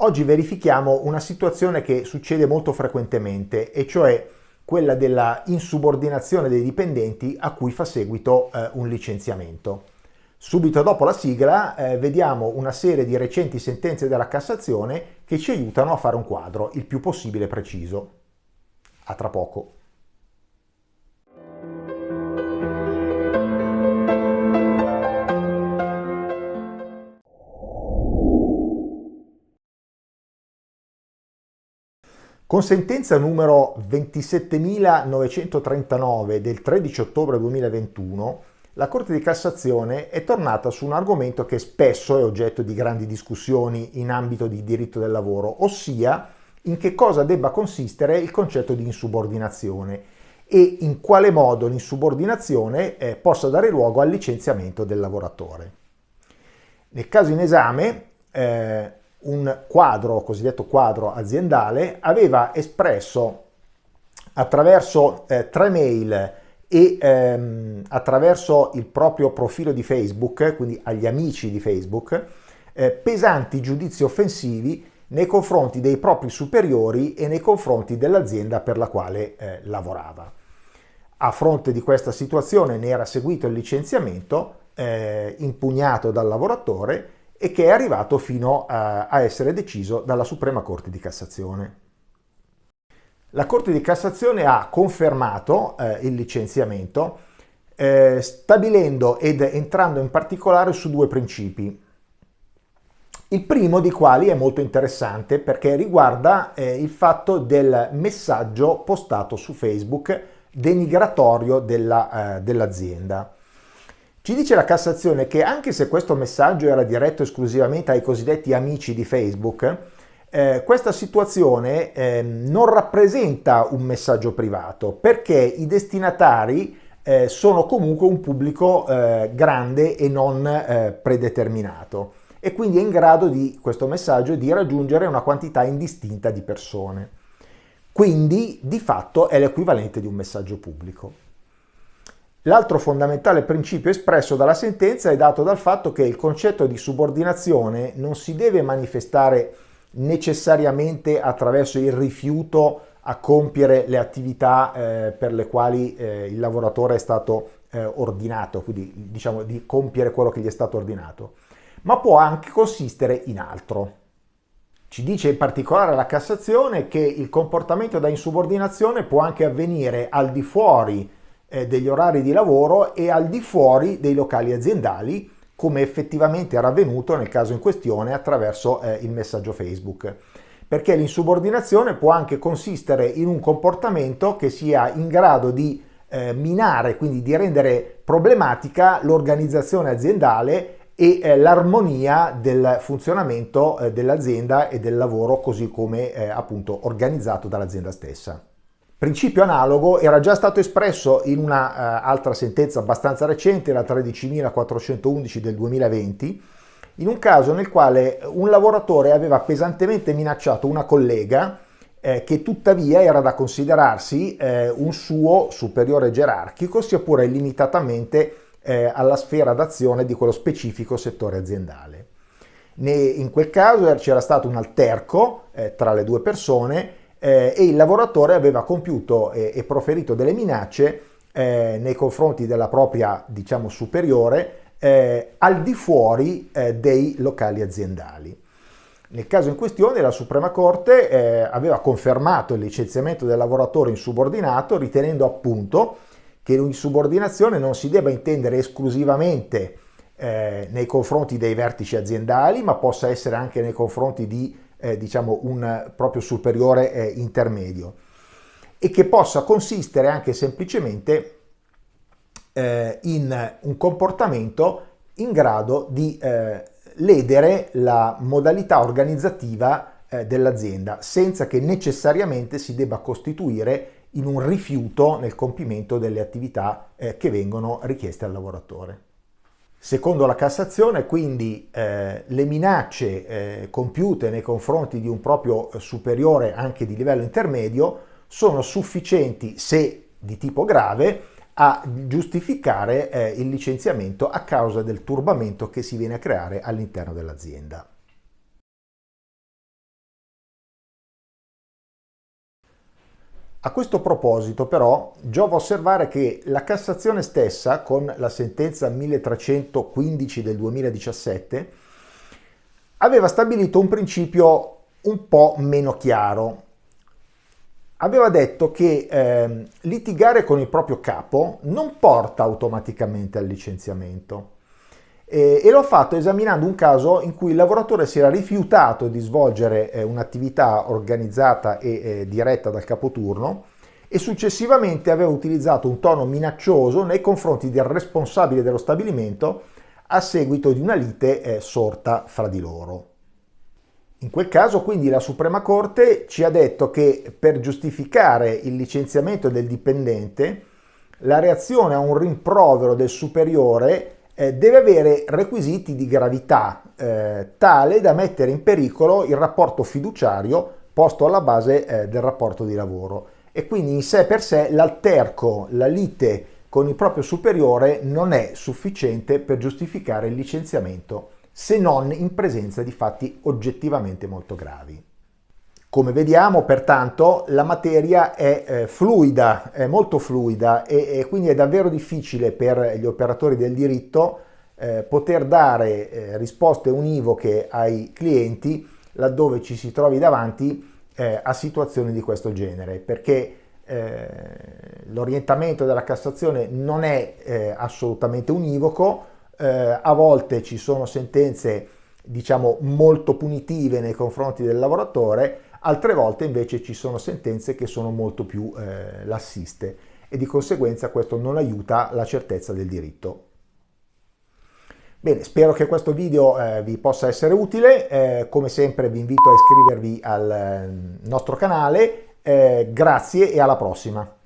Oggi verifichiamo una situazione che succede molto frequentemente, e cioè quella della insubordinazione dei dipendenti a cui fa seguito un licenziamento. Subito dopo la sigla vediamo una serie di recenti sentenze della Cassazione che ci aiutano a fare un quadro il più possibile preciso. A tra poco. Con sentenza numero 27.939 del 13 ottobre 2021, la Corte di Cassazione è tornata su un argomento che spesso è oggetto di grandi discussioni in ambito di diritto del lavoro, ossia in che cosa debba consistere il concetto di insubordinazione e in quale modo l'insubordinazione possa dare luogo al licenziamento del lavoratore. Nel caso in esame, un quadro, cosiddetto quadro aziendale, aveva espresso attraverso 3 mail e attraverso il proprio profilo di Facebook, quindi agli amici di Facebook, pesanti giudizi offensivi nei confronti dei propri superiori e nei confronti dell'azienda per la quale lavorava. A fronte di questa situazione ne era seguito il licenziamento impugnato dal lavoratore e che è arrivato fino a essere deciso dalla Suprema Corte di Cassazione. La Corte di Cassazione ha confermato il licenziamento stabilendo ed entrando in particolare su 2 principi. Il primo di quali è molto interessante perché riguarda il fatto del messaggio postato su Facebook denigratorio dell'azienda. Ci dice la Cassazione che anche se questo messaggio era diretto esclusivamente ai cosiddetti amici di Facebook, questa situazione non rappresenta un messaggio privato perché i destinatari sono comunque un pubblico grande e non predeterminato, e quindi è in grado di questo messaggio di raggiungere una quantità indistinta di persone. Quindi di fatto è l'equivalente di un messaggio pubblico. L'altro fondamentale principio espresso dalla sentenza è dato dal fatto che il concetto di subordinazione non si deve manifestare necessariamente attraverso il rifiuto a compiere le attività per le quali il lavoratore è stato ordinato, quindi diciamo di compiere quello che gli è stato ordinato, ma può anche consistere in altro. Ci dice in particolare la Cassazione che il comportamento da insubordinazione può anche avvenire al di fuori degli orari di lavoro e al di fuori dei locali aziendali, come effettivamente era avvenuto nel caso in questione attraverso il messaggio Facebook. Perché l'insubordinazione può anche consistere in un comportamento che sia in grado di minare, quindi di rendere problematica l'organizzazione aziendale e l'armonia del funzionamento dell'azienda e del lavoro così come appunto organizzato dall'azienda stessa. Principio analogo era già stato espresso in una altra sentenza abbastanza recente, la 13.411 del 2020, in un caso nel quale un lavoratore aveva pesantemente minacciato una collega che tuttavia era da considerarsi un suo superiore gerarchico, sia pure limitatamente alla sfera d'azione di quello specifico settore aziendale. In quel caso c'era stato un alterco tra le 2 persone e il lavoratore aveva compiuto e proferito delle minacce nei confronti della propria, diciamo, superiore al di fuori dei locali aziendali. Nel caso in questione la Suprema Corte aveva confermato il licenziamento del lavoratore insubordinato, ritenendo appunto che l'insubordinazione non si debba intendere esclusivamente nei confronti dei vertici aziendali, ma possa essere anche nei confronti di diciamo un proprio superiore intermedio, e che possa consistere anche semplicemente in un comportamento in grado di ledere la modalità organizzativa dell'azienda senza che necessariamente si debba costituire in un rifiuto nel compimento delle attività che vengono richieste al lavoratore. Secondo la Cassazione, quindi, le minacce compiute nei confronti di un proprio superiore anche di livello intermedio sono sufficienti, se di tipo grave, a giustificare il licenziamento a causa del turbamento che si viene a creare all'interno dell'azienda. A questo proposito però giova osservare che la Cassazione stessa, con la sentenza 1315 del 2017, aveva stabilito un principio un po' meno chiaro. Aveva detto che litigare con il proprio capo non porta automaticamente al licenziamento. E l'ho fatto esaminando un caso in cui il lavoratore si era rifiutato di svolgere un'attività organizzata e diretta dal capoturno e successivamente aveva utilizzato un tono minaccioso nei confronti del responsabile dello stabilimento a seguito di una lite sorta fra di loro. In quel caso quindi la Suprema Corte ci ha detto che per giustificare il licenziamento del dipendente la reazione a un rimprovero del superiore deve avere requisiti di gravità tale da mettere in pericolo il rapporto fiduciario posto alla base del rapporto di lavoro, e quindi in sé per sé l'alterco, la lite con il proprio superiore non è sufficiente per giustificare il licenziamento, se non in presenza di fatti oggettivamente molto gravi. Come vediamo, pertanto, la materia è fluida, è molto fluida e quindi è davvero difficile per gli operatori del diritto poter dare risposte univoche ai clienti laddove ci si trovi davanti a situazioni di questo genere, perché l'orientamento della Cassazione non è assolutamente univoco. A volte ci sono sentenze, diciamo, molto punitive nei confronti del lavoratore, altre volte invece ci sono sentenze che sono molto più lassiste e di conseguenza questo non aiuta la certezza del diritto. Bene, spero che questo video vi possa essere utile, come sempre vi invito a iscrivervi al nostro canale, grazie e alla prossima.